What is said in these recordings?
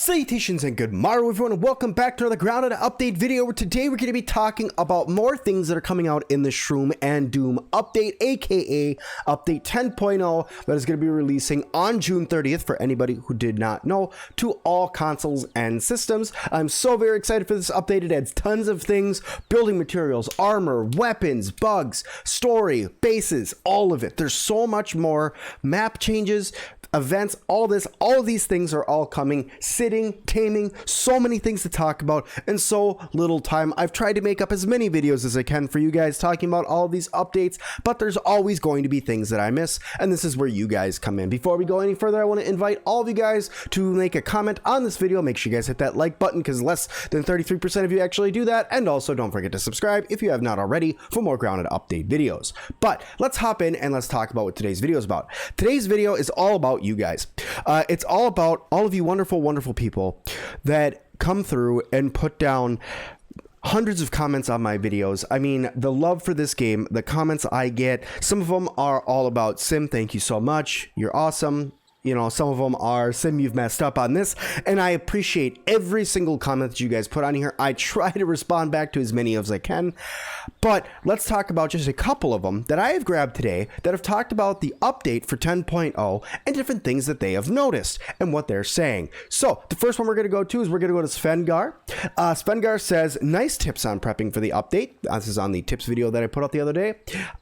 Salutations and good morrow everyone, and welcome back to another Grounded update video where today we're going to be talking about more things that are coming out in the Shroom and Doom update, aka update 10.0, that is going to be releasing on June 30th for anybody who did not know, to all consoles and systems. I'm so very excited for this update. It adds tons of things: building materials, armor, weapons, bugs, story, bases, all of it. There's so much more, map changes, events, all of these things are all coming, sitting, taming, so many things to talk about in so little time. I've tried to make up as many videos as I can for you guys talking about all of these updates, but there's always going to be things that I miss, and this is where you guys come in. Before we go any further, I want to invite all of you guys to make a comment on this video. Make sure you guys hit that like button, because less than 33% of you actually do that, and also don't forget to subscribe if you have not already for more Grounded update videos. But let's hop in and let's talk about what today's video is about. Today's video is all about you guys. It's all about all of you wonderful people that come through and put down hundreds of comments on my videos. I mean, the love for this game, the comments I get, some of them are all about Sim, thank you so much, you're awesome. You know, some of them are, Sim, you've messed up on this, and I appreciate every single comment that you guys put on here. I try to respond back to as many as I can, but let's talk about just a couple of them that I have grabbed today that have talked about the update for 10.0 and different things that they have noticed and what they're saying. So the first one we're going to go to is we're going to go to Svengar. Svengar says, nice tips on prepping for the update. This is on the tips video that I put out the other day.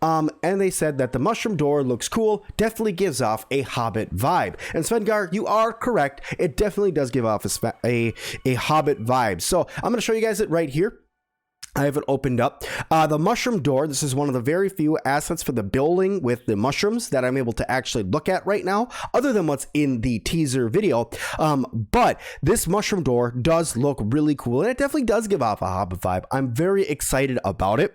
And they said that the mushroom door looks cool, definitely gives off a Hobbit vibe. And Svengar, you are correct. It definitely does give off a Hobbit vibe. So I'm going to show you guys it right here. I have it opened up. The mushroom door, this is one of the very few assets for the building with the mushrooms that I'm able to actually look at right now, other than what's in the teaser video. But this mushroom door does look really cool, and it definitely does give off a Hobbit vibe. I'm very excited about it.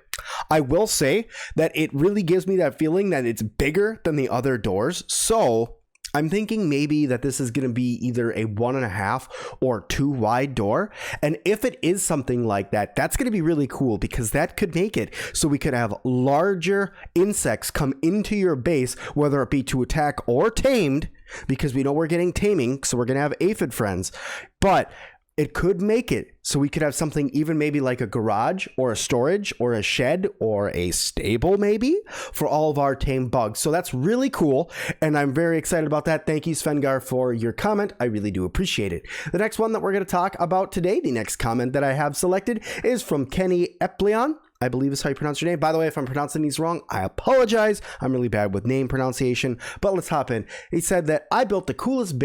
I will say that it really gives me that feeling that it's bigger than the other doors. So I'm thinking maybe that this is going to be either a 1.5 or 2 wide door. And if it is something like that, that's going to be really cool, because that could make it so we could have larger insects come into your base, whether it be to attack or tamed, because we know we're getting taming, so we're going to have aphid friends. But it could make it so we could have something even maybe like a garage or a storage or a shed or a stable maybe for all of our tame bugs. So that's really cool, and I'm very excited about that. Thank you, Svengar, for your comment. I really do appreciate it. The next one that we're going to talk about today, the next comment that I have selected, is from Kenny Epleon. I believe is how you pronounce your name. By the way, if I'm pronouncing these wrong, I apologize. I'm really bad with name pronunciation, but let's hop in. He said that I built the coolest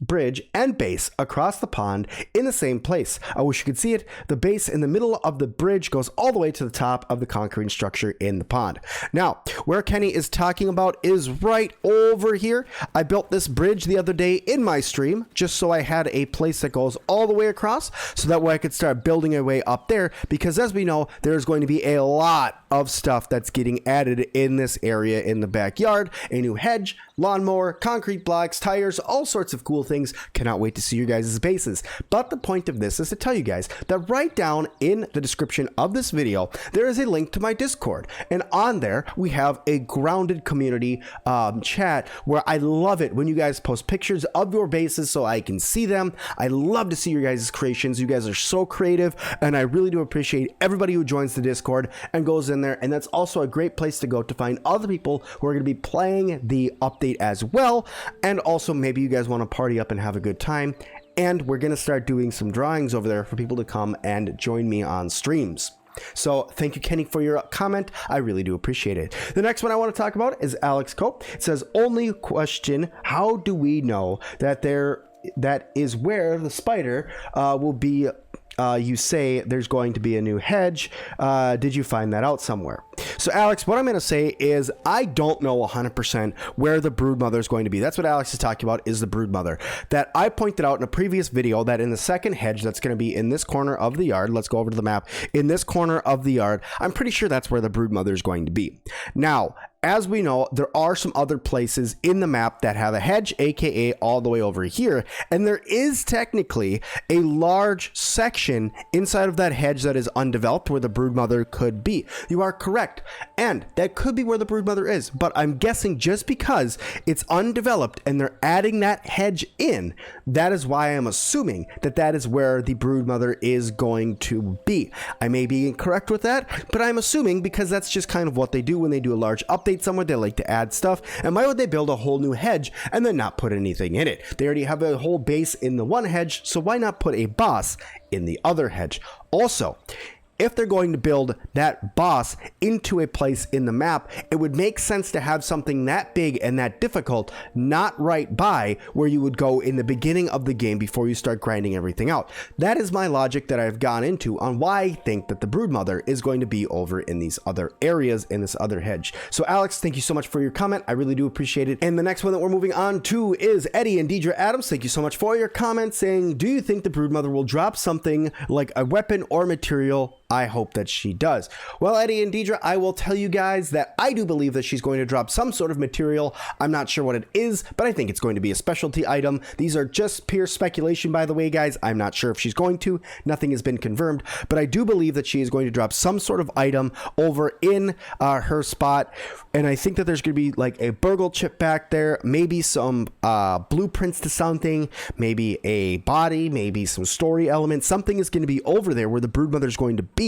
bridge and base across the pond in the same place. I wish you could see it. The base in the middle of the bridge goes all the way to the top of the concrete structure in the pond. Now, where Kenny is talking about is right over here. I built this bridge the other day in my stream just so I had a place that goes all the way across, so that way I could start building a way up there, because as we know, there's going to be a lot of stuff that's getting added in this area in the backyard. A new hedge, lawnmower, concrete blocks, tires, all sorts of cool things. Cannot wait to see your guys' bases. But the point of this is to tell you guys that right down in the description of this video, there is a link to my Discord. And on there, we have a Grounded community chat where I love it when you guys post pictures of your bases so I can see them. I love to see your guys' creations. You guys are so creative, and I really do appreciate everybody who joins the Discord and goes in there. And that's also a great place to go to find other people who are going to be playing the update as well. And also maybe you guys want to party up and have a good time, and we're going to start doing some drawings over there for people to come and join me on streams. So thank you, Kenny, for your comment. I really do appreciate it. The next one I want to talk about is Alex Cope. It says, only question, how do we know that that is where the spider will be? You say there's going to be a new hedge. Did you find that out somewhere? So Alex, what I'm going to say is I don't know 100% where the broodmother is going to be. That's what Alex is talking about, is the broodmother. That I pointed out in a previous video that in the second hedge that's going to be in this corner of the yard. Let's go over to the map. In this corner of the yard, I'm pretty sure that's where the broodmother is going to be. Now, as we know, there are some other places in the map that have a hedge, aka all the way over here, and there is technically a large section inside of that hedge that is undeveloped where the broodmother could be. You are correct, and that could be where the broodmother is, but I'm guessing just because it's undeveloped and they're adding that hedge in, that is why I'm assuming that that is where the broodmother is going to be. I may be incorrect with that, but I'm assuming because that's just kind of what they do when they do a large update somewhere. They like to add stuff, and why would they build a whole new hedge and then not put anything in it? They already have a whole base in the one hedge, so why not put a boss in the other hedge? Also, if they're going to build that boss into a place in the map, it would make sense to have something that big and that difficult not right by where you would go in the beginning of the game before you start grinding everything out. That is my logic that I've gone into on why I think that the broodmother is going to be over in these other areas in this other hedge. So Alex, thank you so much for your comment. I really do appreciate it. And the next one that we're moving on to is Eddie and Deidre Adams. Thank you so much for your comment saying, do you think the broodmother will drop something like a weapon or material? I hope that she does. Well, Eddie and Deidre, I will tell you guys that I do believe that she's going to drop some sort of material. I'm not sure what it is, but I think it's going to be a specialty item. These are just pure speculation, by the way, guys. I'm not sure if she's going to. Nothing has been confirmed, but I do believe that she is going to drop some sort of item over in her spot. And I think that there's going to be like a burgle chip back there, maybe some blueprints to something, maybe a body, maybe some story elements. Something is going to be over there where the broodmother is going to be.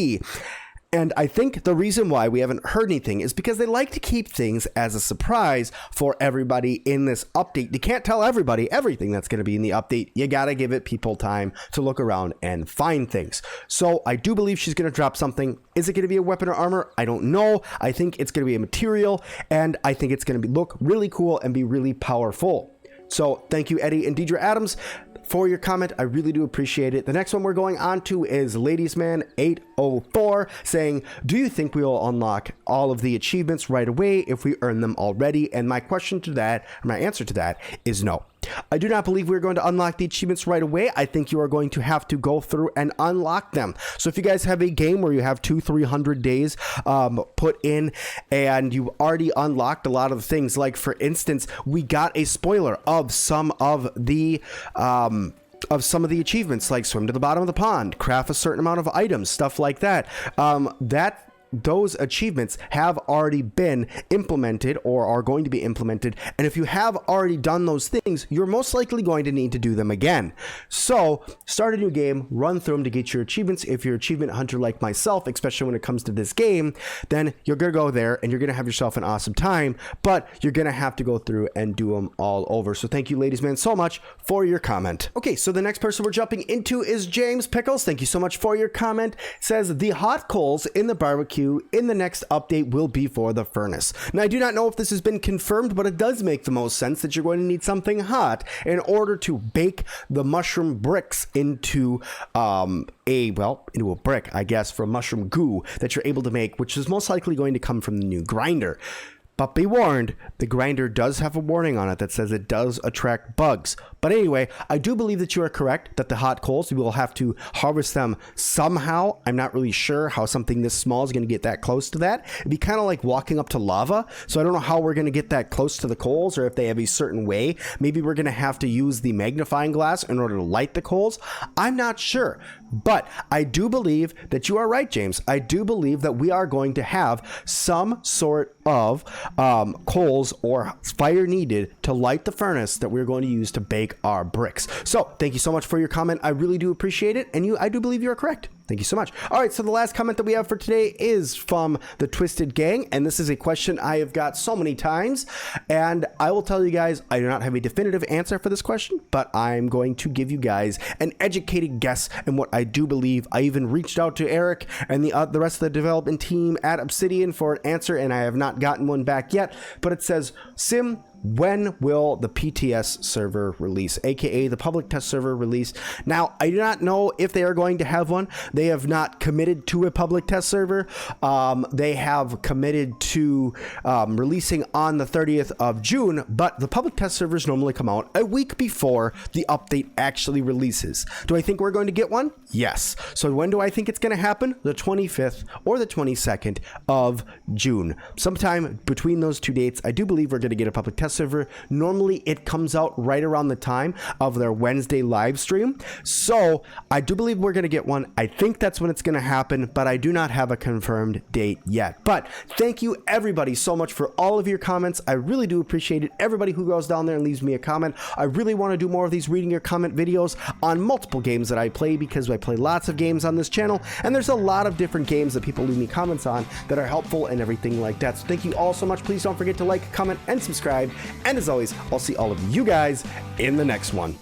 And I think the reason why we haven't heard anything is because they like to keep things as a surprise for everybody in this update. You can't tell everybody everything that's going to be in the update. You got to give it people time to look around and find things. So I do believe she's going to drop something. Is it going to be a weapon or armor? I don't know. I think it's going to be a material, and I think it's going to look really cool and be really powerful. So thank you, Eddie and Deidre Adams, for your comment. I really do appreciate it. The next one we're going on to is Ladiesman804 saying, do you think we will unlock all of the achievements right away if we earn them already? And my question to that, or my answer to that is no. I do not believe we're going to unlock the achievements right away. I think you are going to have to go through and unlock them. So if you guys have a game where you have 200-300 days put in and you've already unlocked a lot of things, like for instance, we got a spoiler of some of the achievements, like swim to the bottom of the pond, craft a certain amount of items, stuff like that. Those achievements have already been implemented or are going to be implemented, and if you have already done those things, you're most likely going to need to do them again. So start a new game, run through them to get your achievements. If you're an achievement hunter like myself, especially when it comes to this game, then you're gonna go there and you're gonna have yourself an awesome time, but you're gonna have to go through and do them all over. So thank you, ladies man, so much for your comment. Okay, so the next person we're jumping into is James Pickles. Thank you so much for your comment. It says the hot coals in the barbecue in the next update will be for the furnace. Now, I do not know if this has been confirmed, but it does make the most sense that you're going to need something hot in order to bake the mushroom bricks into into a brick, I guess, from mushroom goo that you're able to make, which is most likely going to come from the new grinder. But be warned, the grinder does have a warning on it that says it does attract bugs. But anyway, I do believe that you are correct, that the hot coals, we will have to harvest them somehow. I'm not really sure how something this small is going to get that close to that. It'd be kind of like walking up to lava. So I don't know how we're going to get that close to the coals, or if they have a certain way. Maybe we're going to have to use the magnifying glass in order to light the coals. I'm not sure. But I do believe that you are right, James. I do believe that we are going to have some sort of coals or fire needed to light the furnace that we're going to use to bake our bricks. So thank you so much for your comment. I really do appreciate it. And I do believe you are correct. Thank you so much. All right, so the last comment that we have for today is from the Twisted Gang, and this is a question I have got so many times, and I will tell you guys, I do not have a definitive answer for this question, but I'm going to give you guys an educated guess in what I do believe. I even reached out to Eric and the rest of the development team at Obsidian for an answer, and I have not gotten one back yet, but it says, Sim, when will the PTS server release, aka the public test server release? Now, I do not know if they are going to have one. They have not committed to a public test server. They have committed to releasing on the 30th of June, but the public test servers normally come out a week before the update actually releases. Do I think we're going to get one? Yes. So when do I think it's going to happen? The 25th or the 22nd of June. Sometime between those two dates, I do believe we're going to get a public test server. Normally it comes out right around the time of their Wednesday live stream. So I do believe we're going to get one. I think that's when it's going to happen, but I do not have a confirmed date yet. But thank you everybody so much for all of your comments. I really do appreciate it. Everybody who goes down there and leaves me a comment. I really want to do more of these reading your comment videos on multiple games that I play, because I play lots of games on this channel, and there's a lot of different games that people leave me comments on that are helpful and everything like that. So thank you all so much. Please don't forget to like, comment, and subscribe. And as always, I'll see all of you guys in the next one.